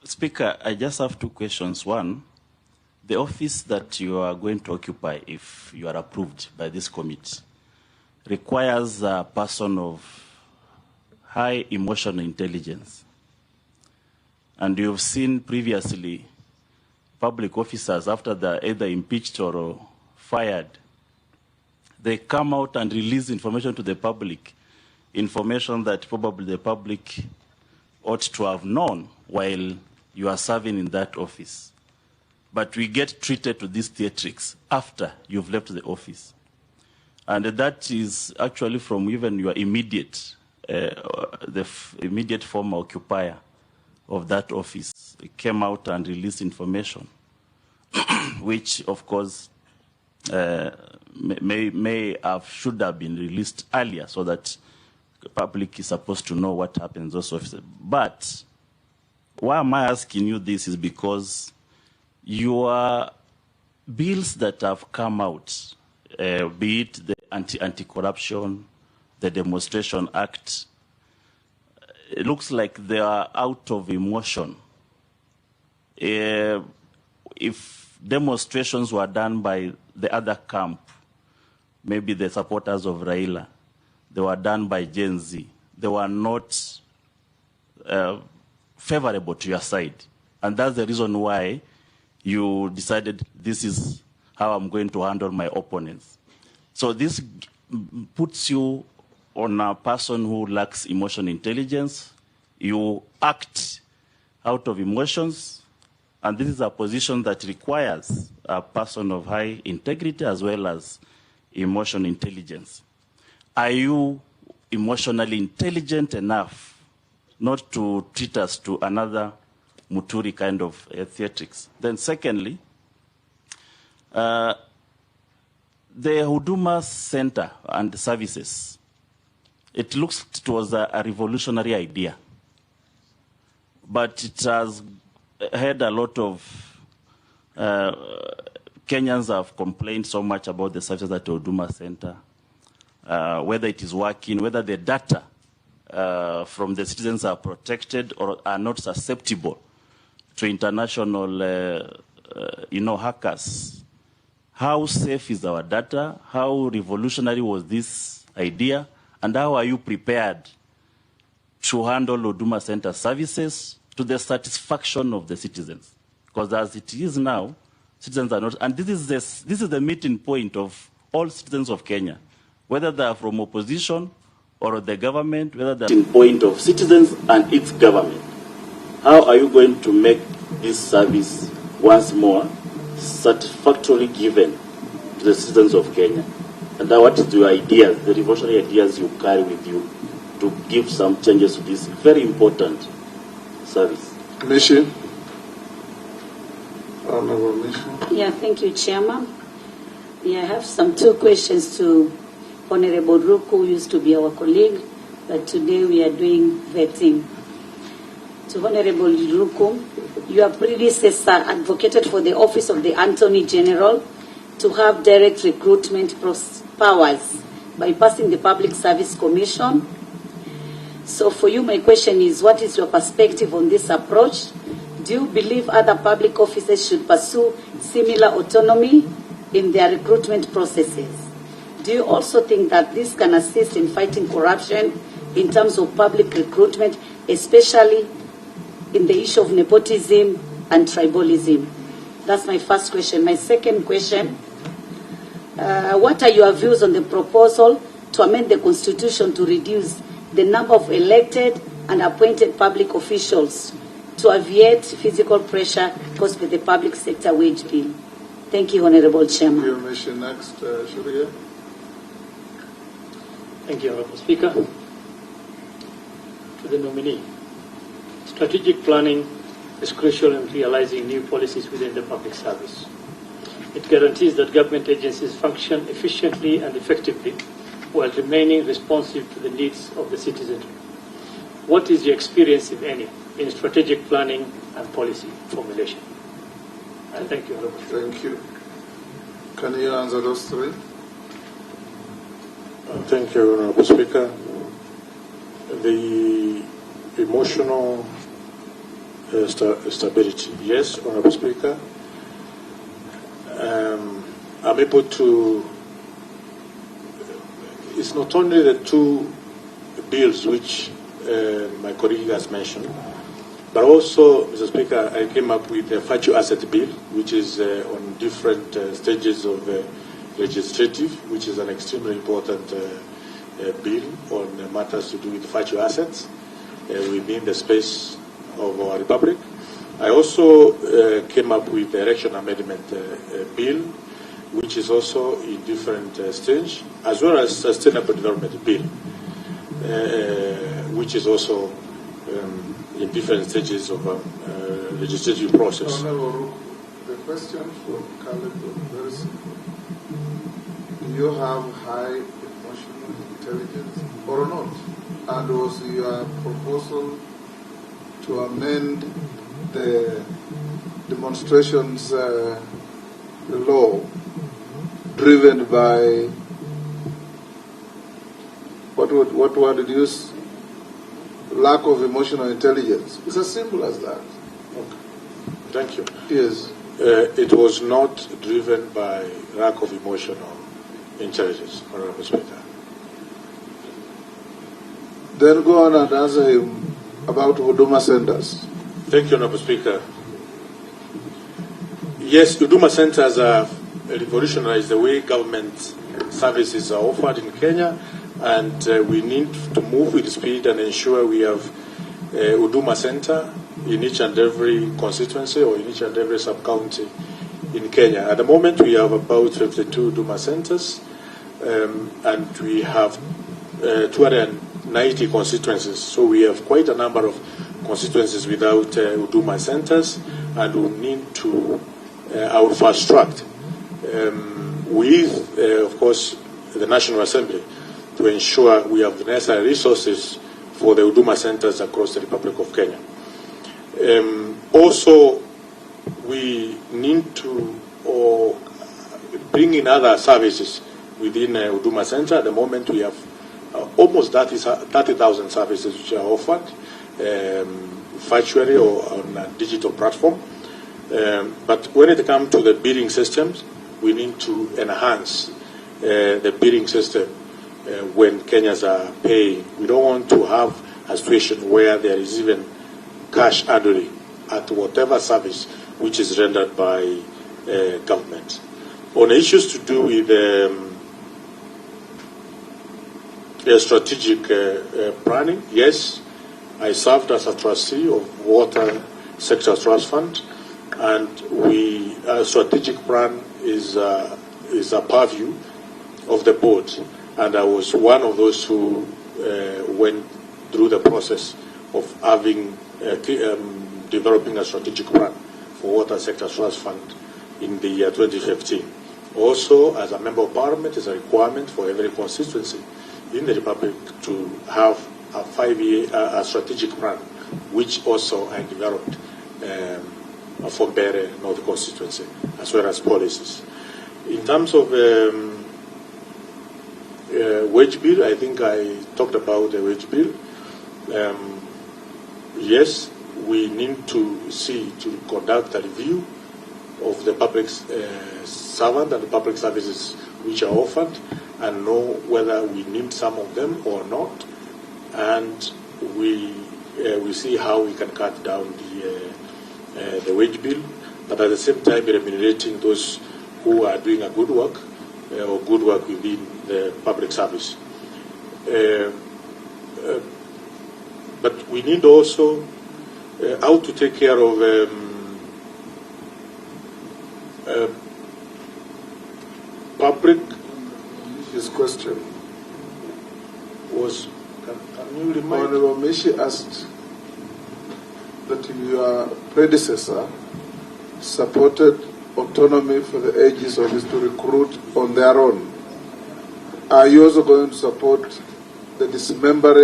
Speaker, I just have two questions. One, the office that you are going to occupy, if you are approved by this committee, requires a person of high emotional intelligence. And you've seen previously public officers, after they're either impeached or fired, they come out and release information to the public, information that probably the public ought to have known while you are serving in that office. But we get treated to these theatrics after you've left the office. And that is actually from even your immediate, immediate former occupier of that office. It came out and released information, which of course should have been released earlier so that the public is supposed to know what happens in those offices. But why am I asking you this is because your bills that have come out, be it the Anti-Corruption, the Demonstration Act, it looks like they are out of emotion. If demonstrations were done by the other camp, maybe the supporters of Raila, they were done by Gen Z, they were not favorable to your side. And that's the reason why you decided this is how I'm going to handle my opponents. So this puts you on a person who lacks emotional intelligence. You act out of emotions, and this is a position that requires a person of high integrity as well as emotional intelligence. Are you emotionally intelligent enough not to treat us to another Muturi kind of theatrics? Then secondly, the Huduma Center and services, it looks it was a revolutionary idea, but it has had a lot of Kenyans have complained so much about the services at the Huduma Center, whether it is working, whether the data from the citizens are protected or are not susceptible to international, hackers. How safe is our data? How revolutionary was this idea? And how are you prepared to handle Huduma Center services to the satisfaction of the citizens? Because as it is now, citizens are not, and this is the meeting point of all citizens of Kenya, whether they are from opposition or the government, whether they are meeting point of citizens and its government. How are you going to make this service once more satisfactorily given to the citizens of Kenya? And what is your ideas, the revolutionary ideas you carry with you to give some changes to this very important service? Commission. Honorable Commission. Yeah, thank you, Chairman. Yeah, I have two questions to Honorable Ruku, who used to be our colleague, but today we are doing vetting. To Honorable Ruku, your predecessor advocated for the office of the Attorney General to have direct recruitment powers by passing the Public Service Commission. So for you, my question is, what is your perspective on this approach? Do you believe other public officers should pursue similar autonomy in their recruitment processes? Do you also think that this can assist in fighting corruption in terms of public recruitment, especially in the issue of nepotism and tribalism? That's my first question. My second question, what are your views on the proposal to amend the Constitution to reduce the number of elected and appointed public officials to alleviate physical pressure caused by the public sector wage bill? Thank you, Honorable Chairman. Your mission next, Sharia. Thank you, Honorable Speaker. To the nominee, strategic planning is crucial in realizing new policies within the public service. It guarantees that government agencies function efficiently and effectively while remaining responsive to the needs of the citizenry. What is your experience, if any, in strategic planning and policy formulation? And thank you, Honorable Speaker. Thank you. Can you answer those three? Thank you, Honorable Speaker. The emotional stability. Yes, Honourable Speaker. I'm able to. It's not only the two bills which my colleague has mentioned, but also, Mr. Speaker, I came up with the virtual asset bill, which is on different stages of legislative, which is an extremely important bill on matters to do with virtual assets within the space of our republic. I also came up with the election amendment bill, which is also in different stage, as well as sustainable development bill, which is also in different stages of legislative process. The question from Khaled was very simple. Do you have high emotional intelligence or not? And was your proposal to amend the demonstrations law driven by what word did you use? Lack of emotional intelligence. It's as simple as that. Okay. Thank you. Yes. It was not driven by lack of emotional intelligence, Honourable Speaker. Then go on and answer him about Huduma centers. Thank you, Honourable Speaker. Yes, Huduma centers have revolutionized the way government services are offered in Kenya, and we need to move with speed and ensure we have a Huduma center in each and every constituency or in each and every sub-county in Kenya. At the moment, we have about 52 Huduma centers, and we have 290 constituencies. So we have quite a number of constituencies without Huduma centers, and we need to our fast track with, of course, the National Assembly to ensure we have the necessary resources for the Huduma centers across the Republic of Kenya. Also, we need to bring in other services within Huduma Center. At the moment, we have almost 30,000 services which are offered virtually or on a digital platform. But when it comes to the bidding systems, we need to enhance the bidding system when Kenyans are paying. We don't want to have a situation where there is even cash handling at whatever service which is rendered by government. On issues to do with strategic planning, yes, I served as a trustee of Water Sector Trust Fund, and strategic plan is a purview of the board, and I was one of those who went through the process of having developing a strategic plan for Water Sector Trust Fund in the year 2015. Also, as a member of parliament, it's a requirement for every constituency in the Republic to have a 5-year strategic plan, which also I developed for Bere North constituency, as well as policies. In terms of wage bill, I think I talked about the wage bill. Yes, we need to conduct a review of the public servant and the public services which are offered, and know whether we need some of them or not, and we see how we can cut down the wage bill, but at the same time remunerating those who are doing a good work or good work within the public service. But we need also how to take care of public. His question was, can you remind? Honorable Mishi asked that your predecessor supported autonomy for the ages office to recruit on their own. Are you also going to support the dismembering